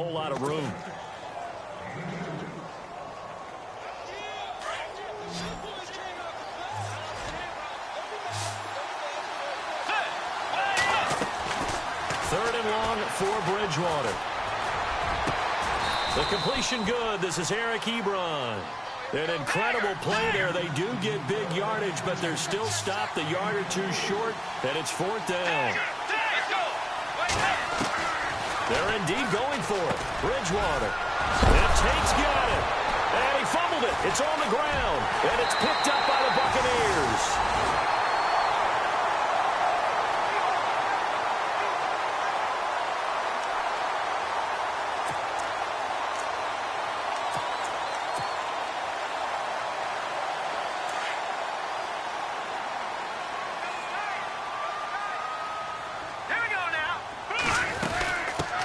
whole lot of room. Third and long for Bridgewater. The completion good. This is Eric Ebron. An incredible play there. They do get big yardage, but they're still stopped a yard or two short, and it's fourth down. They're indeed going for it. Bridgewater. And Tate's got it. And he fumbled it. It's on the ground. And it's picked up by the Buccaneers.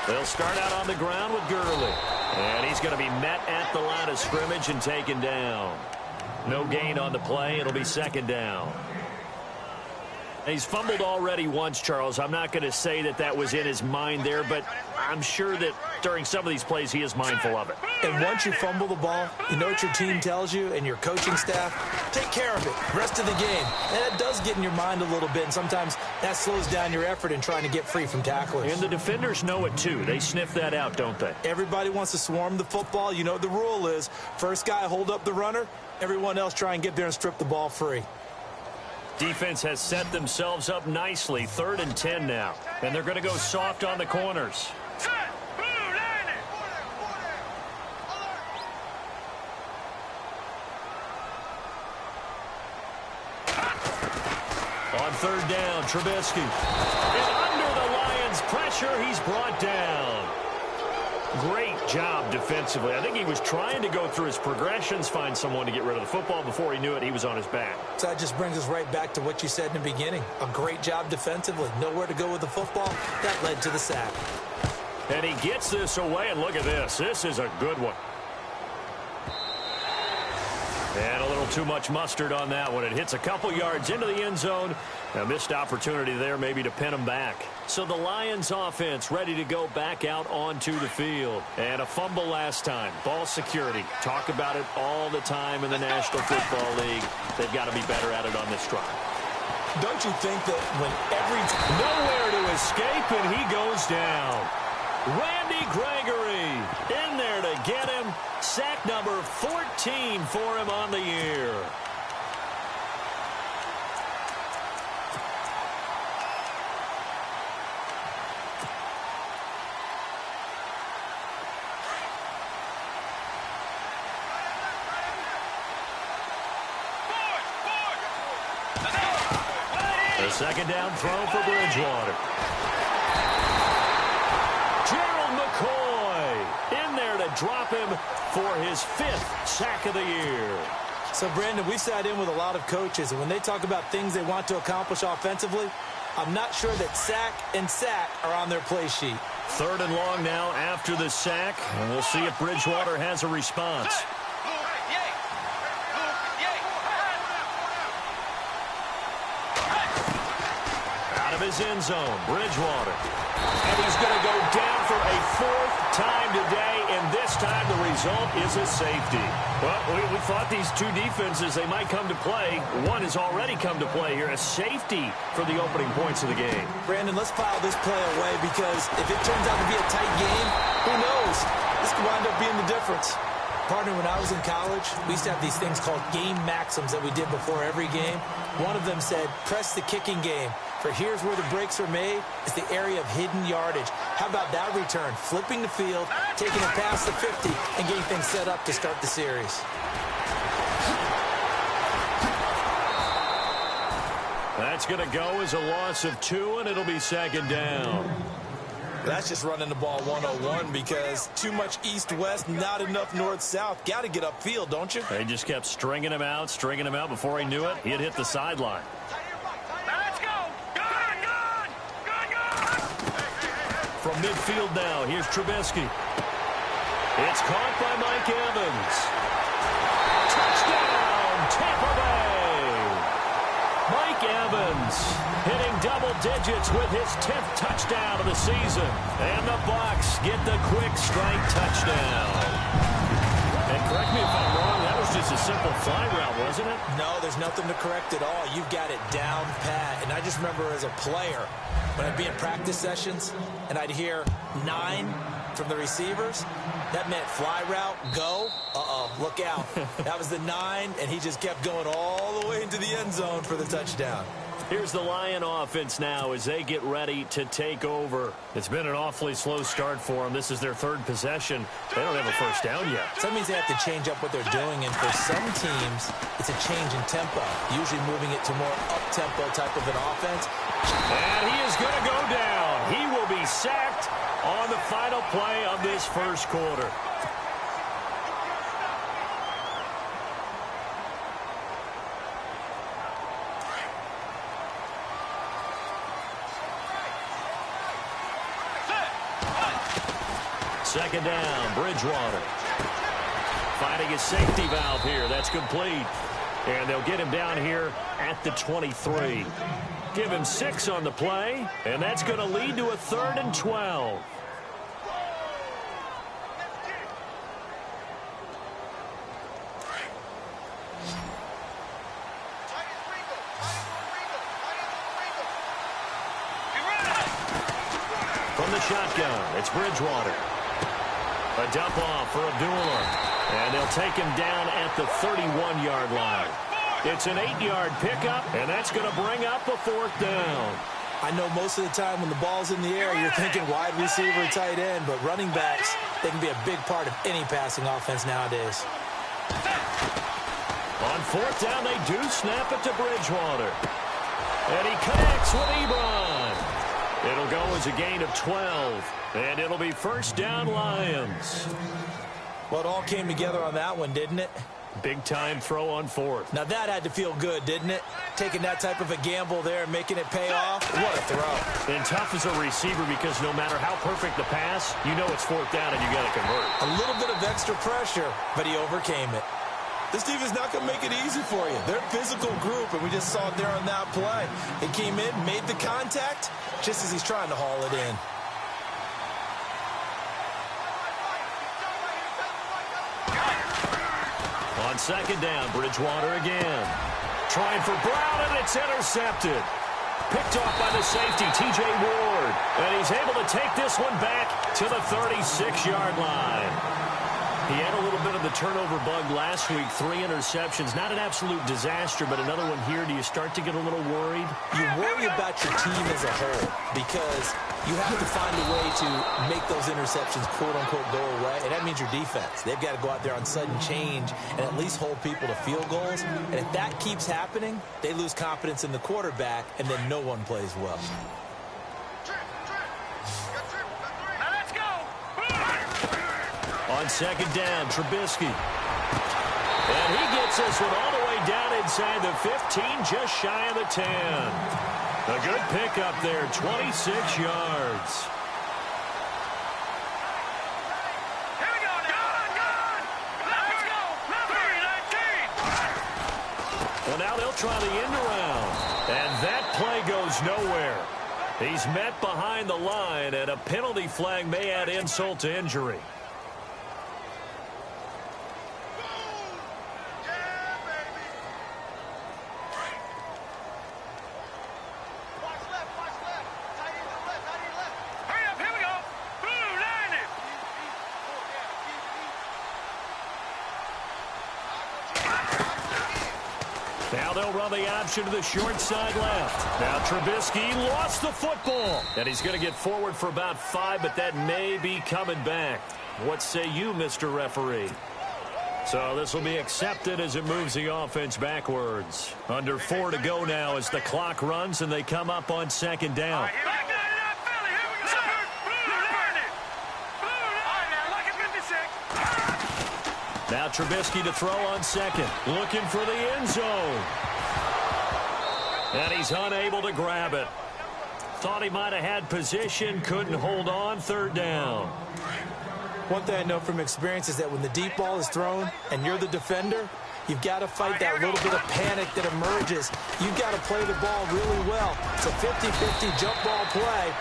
They'll start out on the ground with Gurley. And he's going to be met at the line of scrimmage and taken down. No gain on the play. It'll be second down. He's fumbled already once, Charles. I'm not going to say that that was in his mind there, but I'm sure that during some of these plays he is mindful of it. And once you fumble the ball, you know what your team tells you and your coaching staff? Take care of it. Rest of the game. And that does get in your mind a little bit, and sometimes that slows down your effort in trying to get free from tacklers. And the defenders know it, too. They sniff that out, don't they? Everybody wants to swarm the football. You know what the rule is. First guy hold up the runner. Everyone else try and get there and strip the ball free. Defense has set themselves up nicely. 3rd and 10 now. And they're going to go soft on the corners. On 3rd down, Trubisky. And under the Lions' pressure, he's brought down. Great job defensively. I think he was trying to go through his progressions, find someone to get rid of the football. Before he knew it, he was on his back. So that just brings us right back to what you said in the beginning. A great job defensively. Nowhere to go with the football. That led to the sack. And he gets this away, and look at this. This is a good one. And a little too much mustard on that one. It hits a couple yards into the end zone. A missed opportunity there maybe to pin him back. So the Lions offense ready to go back out onto the field. And a fumble last time. Ball security. Talk about it all the time in the National Football League. They've got to be better at it on this drive. Don't you think that when nowhere to escape, and he goes down. Randy Gregory in there to get him. Sack number 14 for him on the year. The second down throw for Bridgewater. Gerald McCoy in there to drop him for his 5th sack of the year. So, Brandon, we sat in with a lot of coaches, and when they talk about things they want to accomplish offensively, I'm not sure that sack and sack are on their play sheet. 3rd and long now after the sack, and we'll see if Bridgewater has a response. His end zone, Bridgewater. And he's going to go down for a 4th time today, and this time the result is a safety. Well, we thought these two defenses, they might come to play. One has already come to play here, a safety for the opening points of the game. Brandon, let's file this play away, because if it turns out to be a tight game, who knows? This could wind up being the difference. Partner, when I was in college, we used to have these things called game maxims that we did before every game. One of them said, press the kicking game. For here's where the breaks are made. It's the area of hidden yardage. How about that return? Flipping the field, taking it past the 50, and getting things set up to start the series. That's going to go as a loss of 2, and it'll be second down. That's just running the ball 101, because too much east-west, not enough north-south. Got to get upfield, don't you? They just kept stringing him out. Before he knew it, he had hit the sideline. Let's go. Good. From midfield now, here's Trubisky. It's caught by Mike Evans. Touchdown, Tampa Bay. Mike Evans hitting double digits with his 10th touchdown of the season. And the Bucs get the quick strike touchdown. And correct me if I'm wrong, that was just a simple fly route, wasn't it? No, there's nothing to correct at all. You've got it down pat. And I just remember as a player, when I'd be in practice sessions and I'd hear 9 from the receivers, that meant fly route, go. Uh-oh, look out. That was the 9, and he just kept going all the way into the end zone for the touchdown. Here's the Lion offense now as they get ready to take over. It's been an awfully slow start for them. This is their 3rd possession. They don't have a first down yet. So that means they have to change up what they're doing, and for some teams, it's a change in tempo, usually moving it to more up-tempo type of an offense. And he is going to go down. He will be sacked on the final play of this first quarter. Second down, Bridgewater. Finding his safety valve here. That's complete. And they'll get him down here at the 23. Give him 6 on the play, and that's going to lead to a 3rd and 12. From the shotgun, it's Bridgewater. A dump off for Abdullah. And they'll take him down at the 31-yard line. It's an 8-yard pickup, and that's going to bring up a 4th down. I know most of the time when the ball's in the air, you're thinking wide receiver, tight end, but running backs, they can be a big part of any passing offense nowadays. On 4th down, they do snap it to Bridgewater. And he connects with Ebron. It'll go as a gain of 12, and it'll be first down Lions. Well, it all came together on that one, didn't it? Big-time throw on 4th. Now, that had to feel good, didn't it? Taking that type of a gamble there and making it pay off. What a throw. And tough as a receiver because no matter how perfect the pass, you know it's 4th down and you got to convert. A little bit of extra pressure, but he overcame it. This team is not going to make it easy for you. They're a physical group, and we just saw it there on that play. He came in, made the contact, just as he's trying to haul it in. On 2nd down, Bridgewater again. Trying for Brown, and it's intercepted. Picked off by the safety, T.J. Ward. And he's able to take this one back to the 36-yard line. He had a little bit of the turnover bug last week, 3 interceptions. Not an absolute disaster, but another one here. Do you start to get a little worried? You worry about your team as a whole because you have to find a way to make those interceptions, quote-unquote, go away, and that means your defense. They've got to go out there on sudden change and at least hold people to field goals. And if that keeps happening, they lose confidence in the quarterback, and then no one plays well. On 2nd down, Trubisky. And he gets this one all the way down inside the 15, just shy of the 10. A good pickup there, 26 yards. Here we go now. Let's go. 3-19. Well, now they'll try the end around. And that play goes nowhere. He's met behind the line, and a penalty flag may add insult to injury. Now they'll run the option to the short side left. Now Trubisky lost the football. And he's going to get forward for about 5, but that may be coming back. What say you, Mr. Referee? So this will be accepted as it moves the offense backwards. Under 4 to go now as the clock runs and they come up on 2nd down. Now Trubisky to throw on 2nd. Looking for the end zone. And he's unable to grab it. Thought he might have had position. Couldn't hold on. 3rd down. One thing I know from experience is that when the deep ball is thrown and you're the defender, You've got to fight that little bit of panic that emerges. You've got to play the ball really well. It's a 50-50 jump ball play.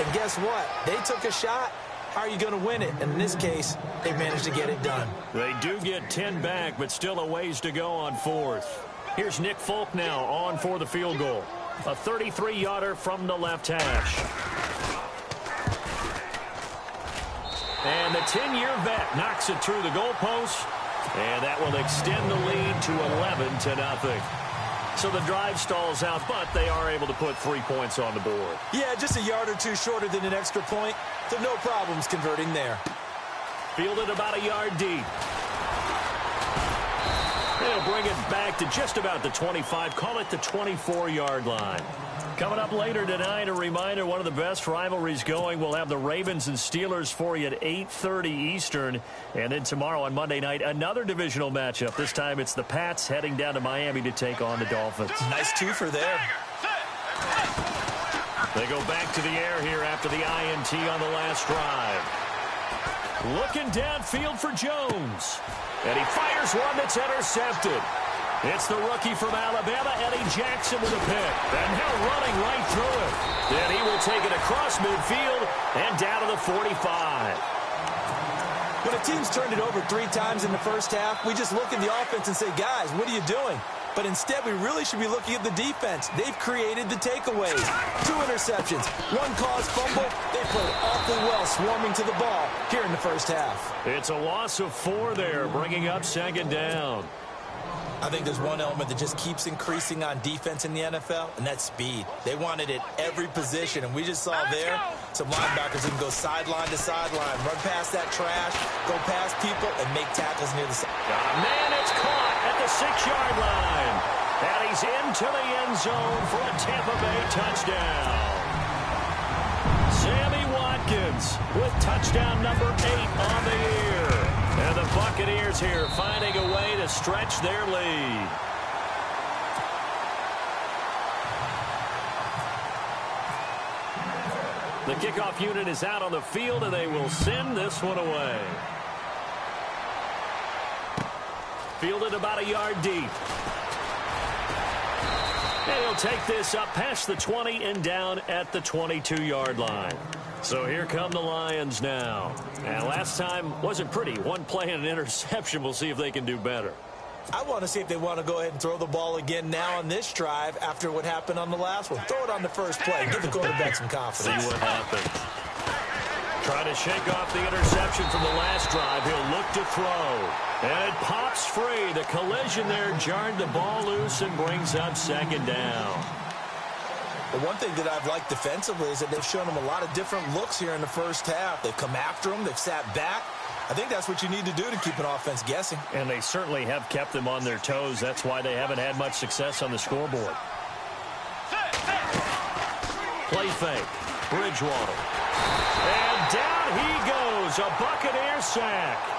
And guess what? They took a shot. How are you going to win it? And in this case, they managed to get it done. They do get 10 back, but still a ways to go on fourth. Here's Nick Folk now on for the field goal. A 33-yarder from the left hash. And the 10-year vet knocks it through the goalpost. And that will extend the lead to 11-0. So the drive stalls out, but they are able to put 3 points on the board. Yeah, just a yard or two shorter than an extra point. So no problems converting there. Fielded about a yard deep. They'll bring it back to just about the 25. Call it the 24-yard line. Coming up later tonight, a reminder, one of the best rivalries going. We'll have the Ravens and Steelers for you at 8:30 Eastern. And then tomorrow on Monday night, another divisional matchup. This time it's the Pats heading down to Miami to take on the Dolphins. Nice twofer there. They go back to the air here after the INT on the last drive. Looking downfield for Jones. And he fires one that's intercepted. It's the rookie from Alabama, Eddie Jackson, with a pick. And now running right through it. Then he will take it across midfield and down to the 45. When a team's turned it over 3 times in the first half, we just look at the offense and say, guys, what are you doing? But instead, we really should be looking at the defense. They've created the takeaways. 2 interceptions, 1 caused fumble. They played awfully well swarming to the ball here in the first half. It's a loss of 4 there, bringing up second down. I think there's one element that just keeps increasing on defense in the NFL, and that's speed. They want it at every position, and we just saw there some linebackers who can go sideline to sideline, run past that trash, go past people, and make tackles near the side. Man, it's caught at the 6-yard line. And he's into the end zone for a Tampa Bay touchdown. Sammy Watkins with touchdown number 8 on the year. And the Buccaneers here finding a way to stretch their lead. The kickoff unit is out on the field, and they will send this one away. Fielded about a yard deep. And he'll take this up past the 20 and down at the 22-yard line. So here come the Lions now. And last time wasn't pretty. 1 play and an interception. We'll see if they can do better. I want to see if they want to go ahead and throw the ball again now on this drive after what happened on the last one. Throw it on the first play. Give the quarterback some confidence. See what happens. Trying to shake off the interception from the last drive. He'll look to throw. And it pops free. The collision there jarred the ball loose and brings up second down. The one thing that I've liked defensively is that they've shown them a lot of different looks here in the first half. They've come after them. They've sat back. I think that's what you need to do to keep an offense guessing. And they certainly have kept them on their toes. That's why they haven't had much success on the scoreboard. Play fake. Bridgewater. And down he goes. A Buccaneer sack.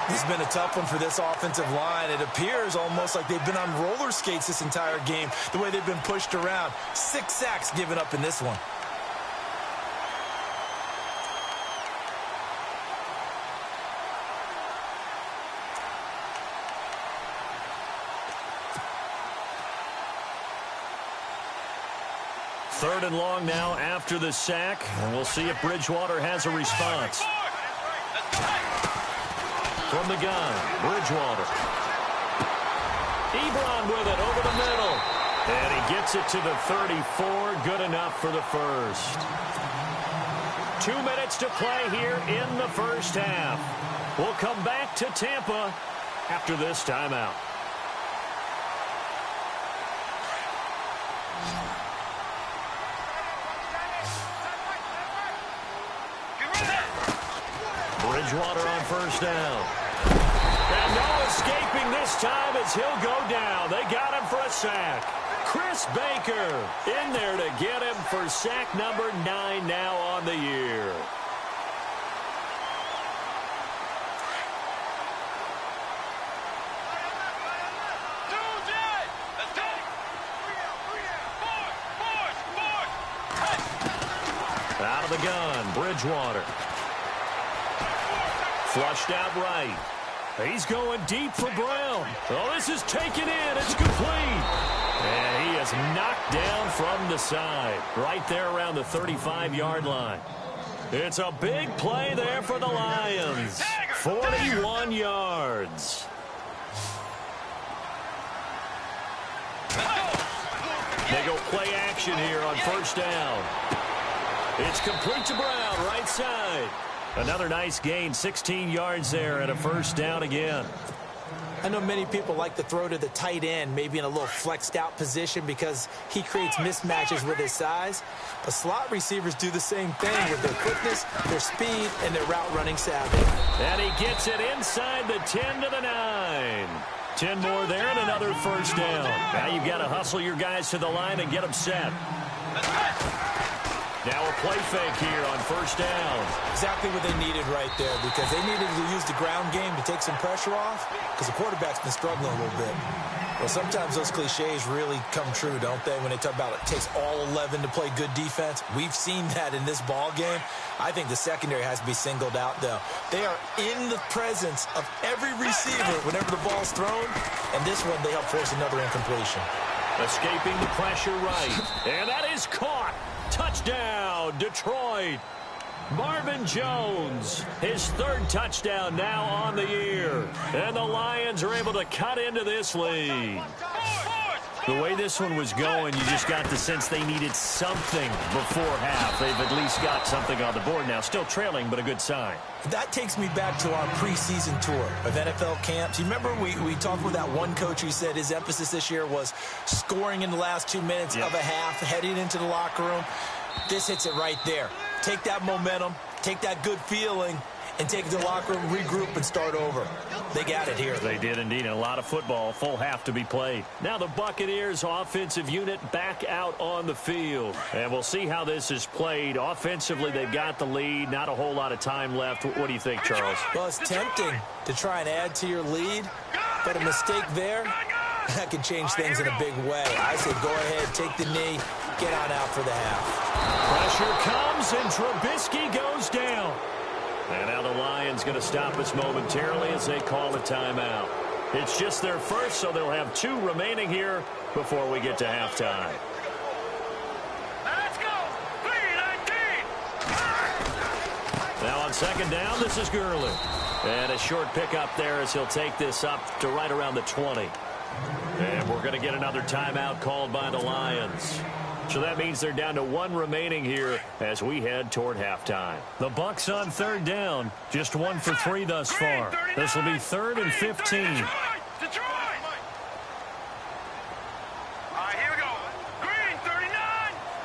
This has been a tough one for this offensive line. It appears almost like they've been on roller skates this entire game, the way they've been pushed around. 6 sacks given up in this one. Third and long now after the sack, and we'll see if Bridgewater has a response. From the gun, Bridgewater. Ebron with it over the middle. And he gets it to the 34. Good enough for the first. 2 minutes to play here in the first half. We'll come back to Tampa after this timeout. Bridgewater on first down. And no escaping this time as he'll go down. They got him for a sack. Chris Baker in there to get him for sack number 9 now on the year. Out of the gun, Bridgewater. Flushed out right. He's going deep for Brown. Oh, this is taken in. It's complete. And he is knocked down from the side, right there around the 35-yard line. It's a big play there for the Lions. 41 yards. They go play action here on first down. It's complete to Brown, right side. Another nice gain, 16 yards there and a first down again. I know many people like to throw to the tight end, maybe in a little flexed out position because he creates mismatches with his size. But slot receivers do the same thing with their quickness, their speed, and their route running savvy. And he gets it inside the 10 to the 9. 10 more there and another first down. Now you've got to hustle your guys to the line and get them set. Now a play fake here on first down. Exactly what they needed right there because they needed to use the ground game to take some pressure off because the quarterback's been struggling a little bit. Well, sometimes those cliches really come true, don't they, when they talk about it takes all 11 to play good defense. We've seen that in this ball game. I think the secondary has to be singled out, though. They are in the presence of every receiver whenever the ball's thrown, and this one they help force another incompletion. Escaping the pressure right, and that is caught. Touchdown, Detroit. Marvin Jones, his third touchdown now on the year. And the Lions are able to cut into this lead. The way this one was going, you just got the sense they needed something before half. They've at least got something on the board now. Still trailing, but a good sign. That takes me back to our preseason tour of NFL camps. You remember we talked with that one coach who said his emphasis this year was scoring in the last 2 minutes of a half, heading into the locker room. This hits it right there. Take that momentum, take that good feeling, and take it to the locker room, regroup, and start over. They got it here. They did indeed, and a lot of football, full half to be played. Now the Buccaneers offensive unit back out on the field. And we'll see how this is played. Offensively, they've got the lead. Not a whole lot of time left. What do you think, Charles? Well, it's tempting to try and add to your lead, but a mistake there, that can change things in a big way. I say go ahead, take the knee, get on out for the half. Pressure comes, and Trubisky goes down. And now the Lions going to stop us momentarily as they call a timeout. It's just their first, so they'll have 2 remaining here before we get to halftime. Let's go! 3-19! Now on second down, this is Gurley. And a short pickup there as he'll take this up to right around the 20. And we're going to get another timeout called by the Lions. So that means they're down to 1 remaining here as we head toward halftime. The Bucs on third down, just 1 for 3 thus far. This will be 3rd and 15. Detroit! All right, here we go. Green 39.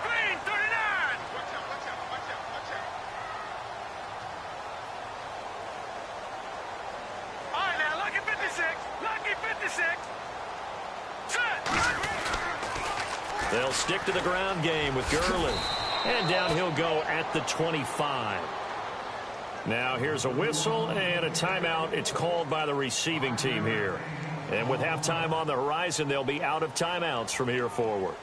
Green 39. Watch out, watch out, watch out, watch out. All right, now, lucky 56. Lucky 56. Set. They'll stick to the ground game with Gurley. And down he'll go at the 25. Now here's a whistle and a timeout. It's called by the receiving team here. And with halftime on the horizon, they'll be out of timeouts from here forward.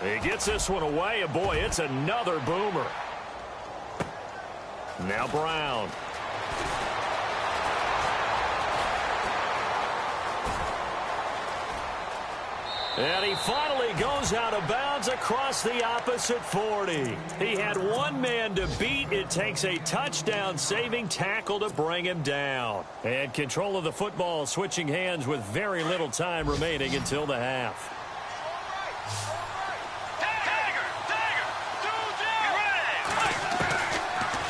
He gets this one away, and boy, it's another boomer. Now Brown. And he finally goes out of bounds across the opposite 40. He had one man to beat. It takes a touchdown-saving tackle to bring him down. And control of the football switching hands with very little time remaining until the half.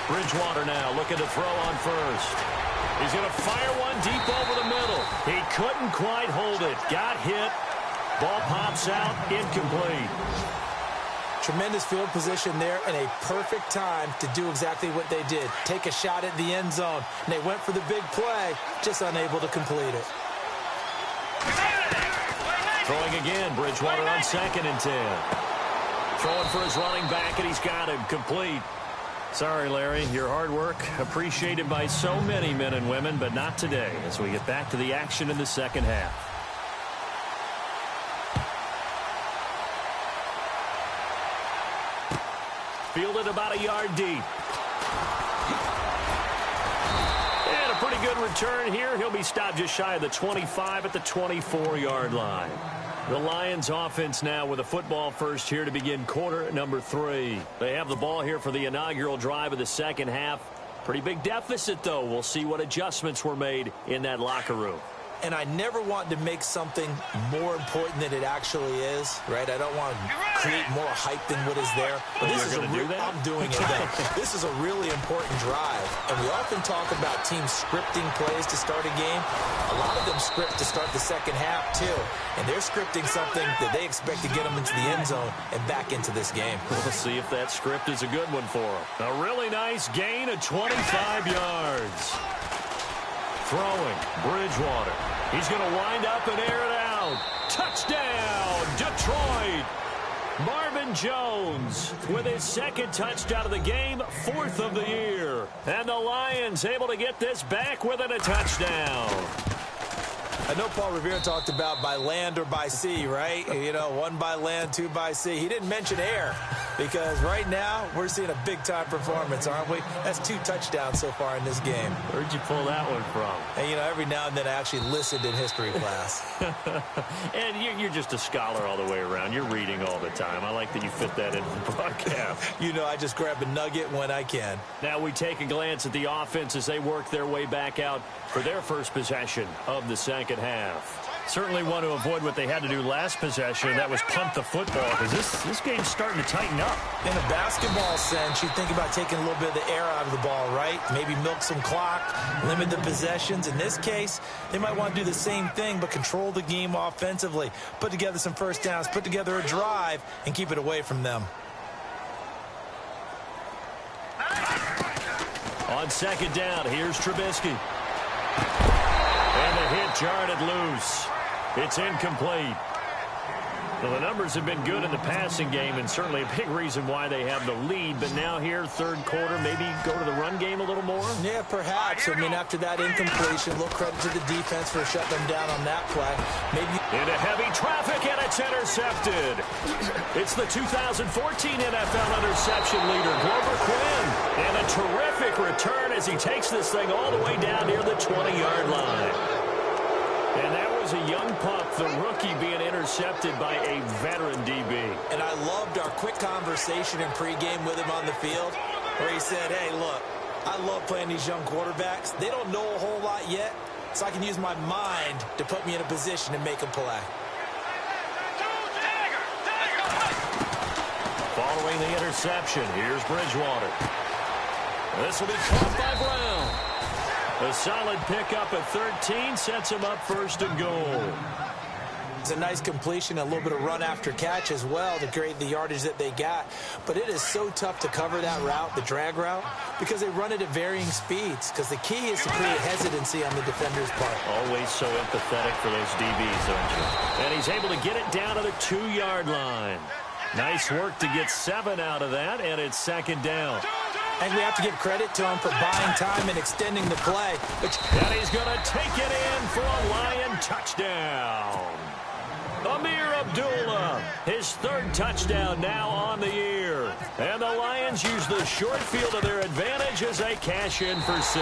Bridgewater now looking to throw on first. He's going to fire one deep over the middle. He couldn't quite hold it. Got hit. Ball pops out, incomplete. Tremendous field position there and a perfect time to do exactly what they did. Take a shot at the end zone. And they went for the big play, just unable to complete it. Throwing again, Bridgewater on 2nd and 10. Throwing for his running back, and he's got him complete. Sorry, Larry, your hard work appreciated by so many men and women, but not today as we get back to the action in the second half. Fielded about a yard deep. And a pretty good return here. He'll be stopped just shy of the 25 at the 24-yard line. The Lions offense now with a football first here to begin quarter number 3. They have the ball here for the inaugural drive of the second half. Pretty big deficit, though. We'll see what adjustments were made in that locker room. And I never want to make something more important than it actually is, right? I don't want to create more hype than what is there. But this is I'm doing it, though. This is a really important drive. And we often talk about teams scripting plays to start a game. A lot of them script to start the second half, too. And they're scripting something that they expect to get them into the end zone and back into this game. We'll see if that script is a good one for them. A really nice gain of 25 yards. Throwing, Bridgewater. He's going to wind up and air it out. Touchdown, Detroit. Marvin Jones with his second touchdown of the game, 4th of the year. And the Lions able to get this back within a touchdown. I know Paul Revere talked about by land or by sea, right? You know, 1 by land, 2 by sea. He didn't mention air because right now we're seeing a big-time performance, aren't we? That's 2 touchdowns so far in this game. Where'd you pull that one from? And, you know, every now and then I actually listened in history class. And you're just a scholar all the way around. You're reading all the time. I like that you fit that in the broadcast. You know, I just grab a nugget when I can. Now we take a glance at the offense as they work their way back out for their first possession of the second half. Certainly want to avoid what they had to do last possession. That was punt the football because this game's starting to tighten up. In a basketball sense, you think about taking a little bit of the air out of the ball, right? Maybe milk some clock, limit the possessions. In this case, they might want to do the same thing but control the game offensively. Put together some first downs, put together a drive, and keep it away from them. On second down, here's Trubisky. And the hit jarred it loose. It's incomplete. Well, the numbers have been good in the passing game and certainly a big reason why they have the lead. But now here, third quarter, maybe go to the run game a little more? Yeah, perhaps. I mean, after that incompletion, a little credit to the defense for shutting them down on that play. Maybe into heavy traffic, and it's intercepted. It's the 2014 NFL interception leader, Glover Quinn. And a terrific return as he takes this thing all the way down near the 20-yard line. And that was a young pup, the rookie being intercepted by a veteran DB. And I loved our quick conversation in pregame with him on the field where he said, hey, look, I love playing these young quarterbacks. They don't know a whole lot yet, so I can use my mind to put me in a position to make a play. Following the interception, here's Bridgewater. This will be caught by Brown. A solid pickup at 13 sets him up first and goal. It's a nice completion, a little bit of run after catch as well to create the yardage that they got. But it is so tough to cover that route, the drag route, because they run it at varying speeds. Because the key is to create hesitancy on the defender's part. Always so empathetic for those DBs, aren't you? And he's able to get it down to the 2-yard line. Nice work to get 7 out of that, and it's second down. And we have to give credit to him for buying time and extending the play. And he's going to take it in for a Lion touchdown. Amir Abdullah, his 3rd touchdown now on the year. And the Lions use the short field to their advantage as they cash in for 6.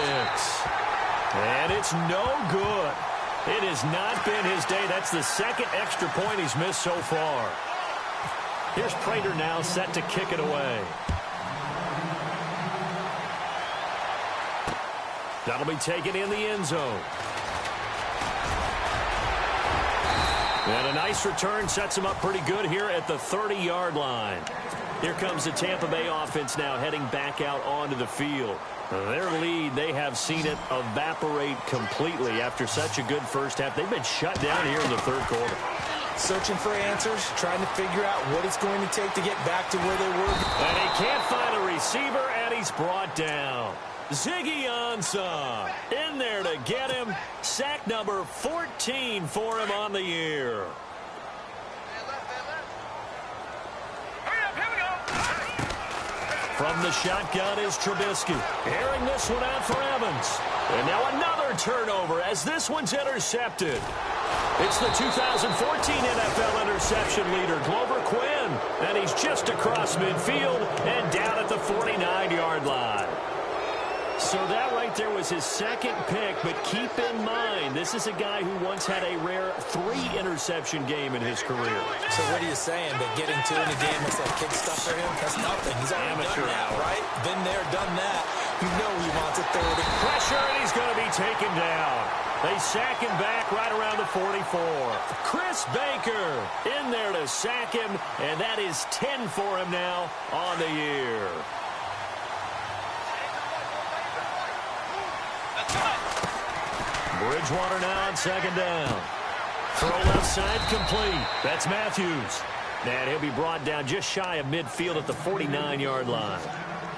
And it's no good. It has not been his day. That's the 2nd extra point he's missed so far. Here's Prater now set to kick it away. That'll be taken in the end zone. And a nice return sets him up pretty good here at the 30-yard line. Here comes the Tampa Bay offense now heading back out onto the field. Their lead, they have seen it evaporate completely after such a good first half. They've been shut down here in the 3rd quarter. Searching for answers, trying to figure out what it's going to take to get back to where they were. And he can't find a receiver, and he's brought down. Ziggy Ansah in there to get him. Sack number 14 for him on the year. From the shotgun is Trubisky. Airing this one out for Evans. And now another turnover as this one's intercepted. It's the 2014 NFL interception leader, Glover Quinn. And he's just across midfield and down at 49-yard line. So that right there was his second pick, but keep in mind, this is a guy who once had a rare 3-interception game in his career. So what are you saying, that getting 2 in a game is like kid stuff for him? That's nothing. He's already done that, right? Been there, done that. You know he wants a third. Pressure, and he's going to be taken down. They sack him back right around the 44. Chris Baker in there to sack him, and that is 10 for him now on the year. Bridgewater now on second down. Throw left side complete. That's Matthews. And he'll be brought down just shy of midfield at the 49-yard line.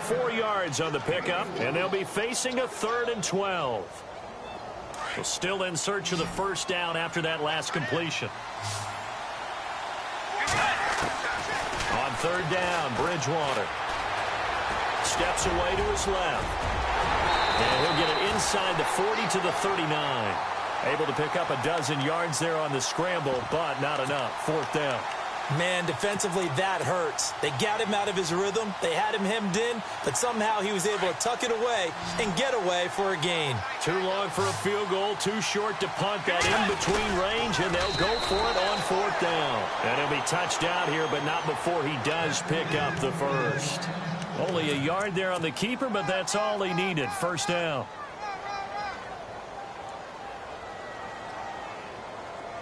4 yards on the pickup, and they'll be facing a 3rd and 12. Well, still in search of the first down after that last completion. On 3rd down, Bridgewater steps away to his left. And he'll get it inside the 40 to the 39. Able to pick up a dozen yards there on the scramble, but not enough. 4th down. Man, defensively, that hurts. They got him out of his rhythm. They had him hemmed in, but somehow he was able to tuck it away and get away for a gain. Too long for a field goal, too short to punt that in between range, and they'll go for it on 4th down. And he'll be touched out here, but not before he does pick up the first. Only a yard there on the keeper, but that's all he needed. 1st down.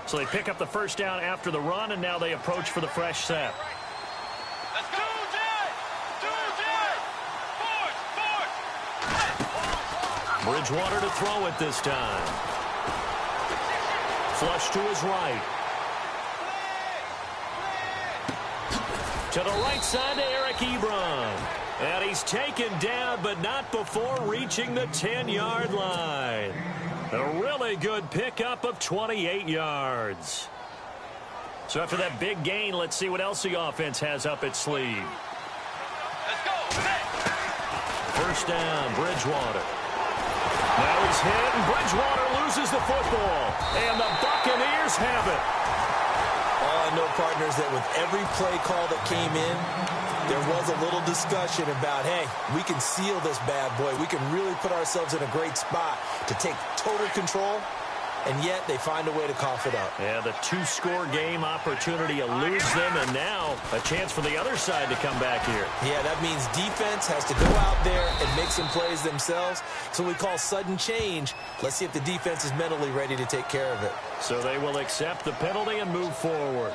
So they pick up the first down after the run, and now they approach for the fresh set. Let's go, Jay! Force! Bridgewater to throw it this time. Flush to his right. To the right side to Eric Ebron. And he's taken down, but not before reaching the 10-yard line. A really good pickup of 28 yards. So after that big gain, let's see what else the offense has up its sleeve. Let's go! First down, Bridgewater. Now he's hit, and Bridgewater loses the football. And the Buccaneers have it. All I know, partners, that with every play call that came in, there was a little discussion about, hey, we can seal this bad boy. We can really put ourselves in a great spot to take total control, and yet they find a way to cough it up. Yeah, the 2-score game opportunity eludes them, and now a chance for the other side to come back here. Yeah, that means defense has to go out there and make some plays themselves. So we call sudden change. Let's see if the defense is mentally ready to take care of it. So they will accept the penalty and move forward.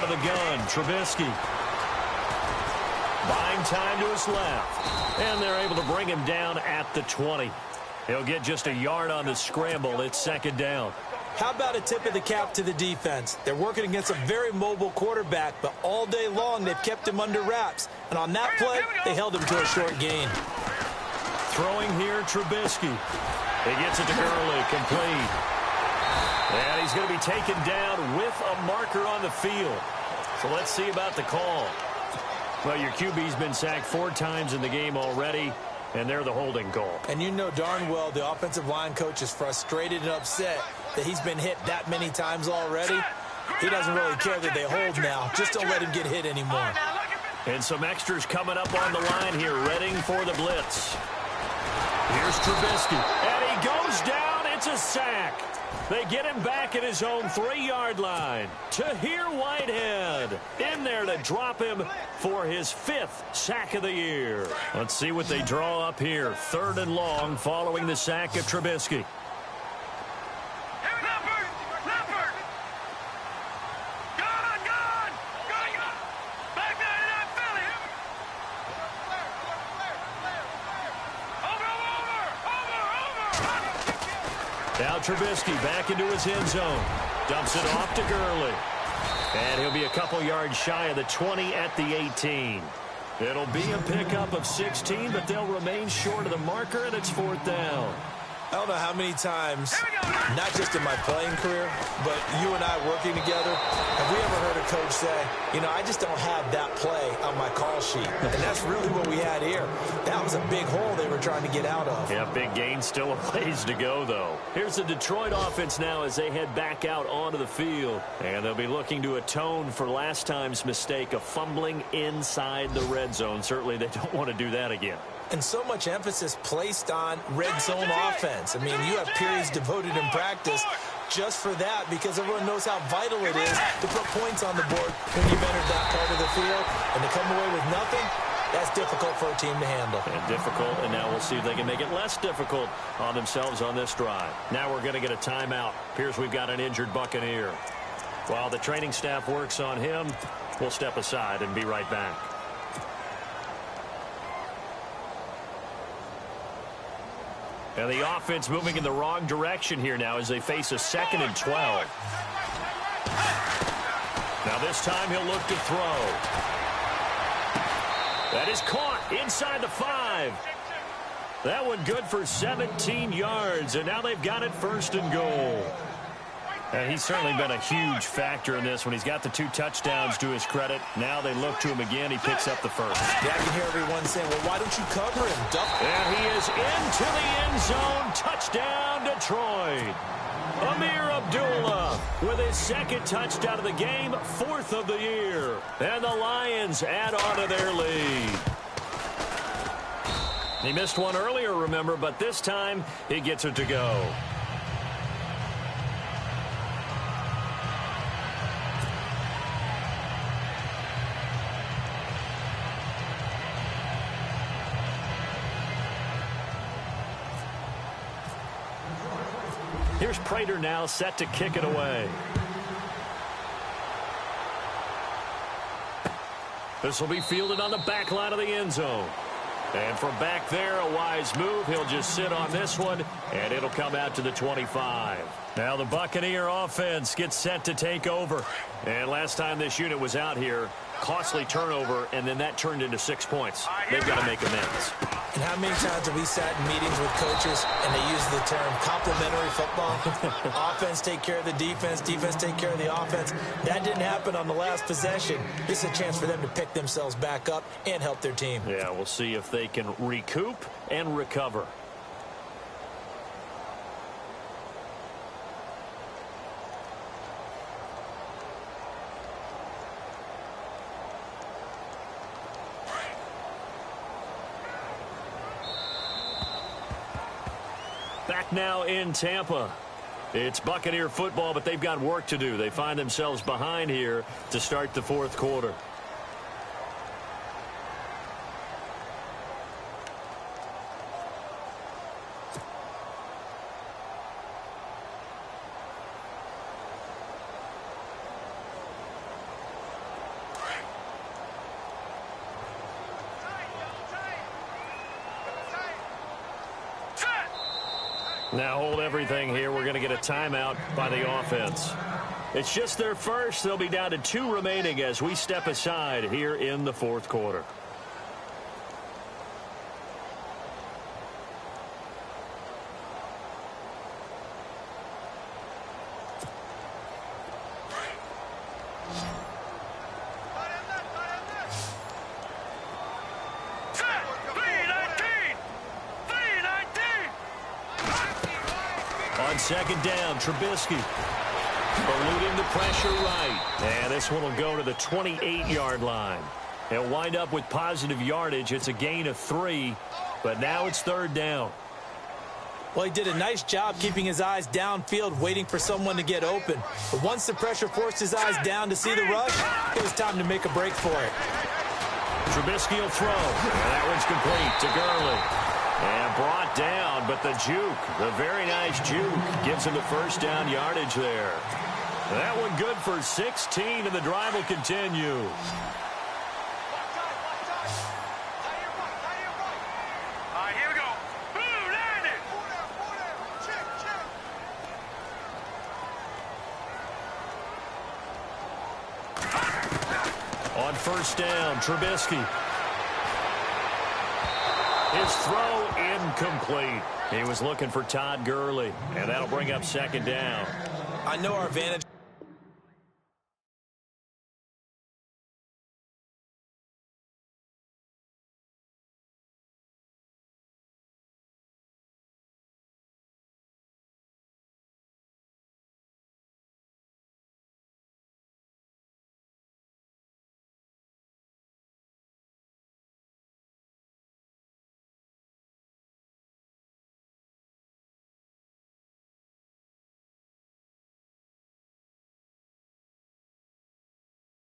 The gun, Trubisky. Buying time to his left. And they're able to bring him down at the 20. He'll get just a yard on the scramble. It's 2nd down. How about a tip of the cap to the defense? They're working against a very mobile quarterback, but all day long they've kept him under wraps. And on that play, they held him to a short gain. Throwing here, Trubisky. He gets it to Gurley, complete. And he's going to be taken down with a marker on the field. So let's see about the call. Well, your QB's been sacked 4 times in the game already, and they're the holding call. And you know darn well the offensive line coach is frustrated and upset that he's been hit that many times already. He doesn't really care that they hold now. Just don't let him get hit anymore. And some extras coming up on the line here, readying for the blitz. Here's Trubisky, and he goes down. It's a sack. They get him back at his own 3-yard line. Tahir Whitehead in there to drop him for his 5th sack of the year. Let's see what they draw up here. 3rd and long following the sack of Trubisky. Now Trubisky back into his end zone. Dumps it off to Gurley. And he'll be a couple yards shy of the 20 at the 18. It'll be a pickup of 16, but they'll remain short of the marker, and it's 4th down. I don't know how many times, not just in my playing career, but you and I working together, have we ever heard a coach say, you know, I just don't have that play on my call sheet. And that's really what we had here. That was a big hole they were trying to get out of. Yeah, big gain, still a ways to go, though. Here's the Detroit offense now as they head back out onto the field. And they'll be looking to atone for last time's mistake of fumbling inside the red zone. Certainly they don't want to do that again. And so much emphasis placed on red zone offense. I mean, you have periods devoted in practice just for that because everyone knows how vital it is to put points on the board when you've entered that part of the field. And to come away with nothing, that's difficult for a team to handle. And difficult, and now we'll see if they can make it less difficult on themselves on this drive. Now we're going to get a timeout. Appears we've got an injured Buccaneer. While the training staff works on him, we'll step aside and be right back. And the offense moving in the wrong direction here now as they face a 2nd and 12. Now this time he'll look to throw. That is caught inside the 5. That one good for 17 yards, and now they've got it 1st and goal. And he's certainly been a huge factor in this when he's got the 2 touchdowns to his credit. Now they look to him again. He picks up the 1st. Yeah, I can hear everyone saying, well, why don't you cover him? And he is into the end zone. Touchdown, Detroit. Amir Abdullah with his 2nd touchdown of the game, 4th of the year. And the Lions add on to their lead. He missed one earlier, remember, but this time he gets it to go. Here's Prater now set to kick it away. This will be fielded on the back line of the end zone. And from back there, a wise move. He'll just sit on this one, and it'll come out to the 25. Now the Buccaneer offense gets set to take over. And last time this unit was out here, costly turnover, and then that turned into 6 points. They've got to make amends. And how many times have we sat in meetings with coaches and they use the term complementary football? Offense take care of the defense, defense take care of the offense. That didn't happen on the last possession. This is a chance for them to pick themselves back up and help their team. Yeah, we'll see if they can recoup and recover. Back now in Tampa. It's Buccaneer football, but they've got work to do. They find themselves behind here to start the 4th quarter. Now hold everything here. We're going to get a timeout by the offense. It's just their first. They'll be down to 2 remaining as we step aside here in the 4th quarter. On 2nd down, Trubisky eluding the pressure right. And this one will go to the 28-yard line. They'll wind up with positive yardage. It's a gain of 3, but now it's 3rd down. Well, he did a nice job keeping his eyes downfield, waiting for someone to get open. But once the pressure forced his eyes down to see the rush, it was time to make a break for it. Trubisky will throw. And that one's complete to Gurley. And brought down, but the juke, the very nice juke, gives him the 1st down yardage there. That one good for 16, and the drive will continue. Here we go. Boom, landed. On 1st down, Trubisky. His throw incomplete. He was looking for Todd Gurley, and that'll bring up second down. I know our advantage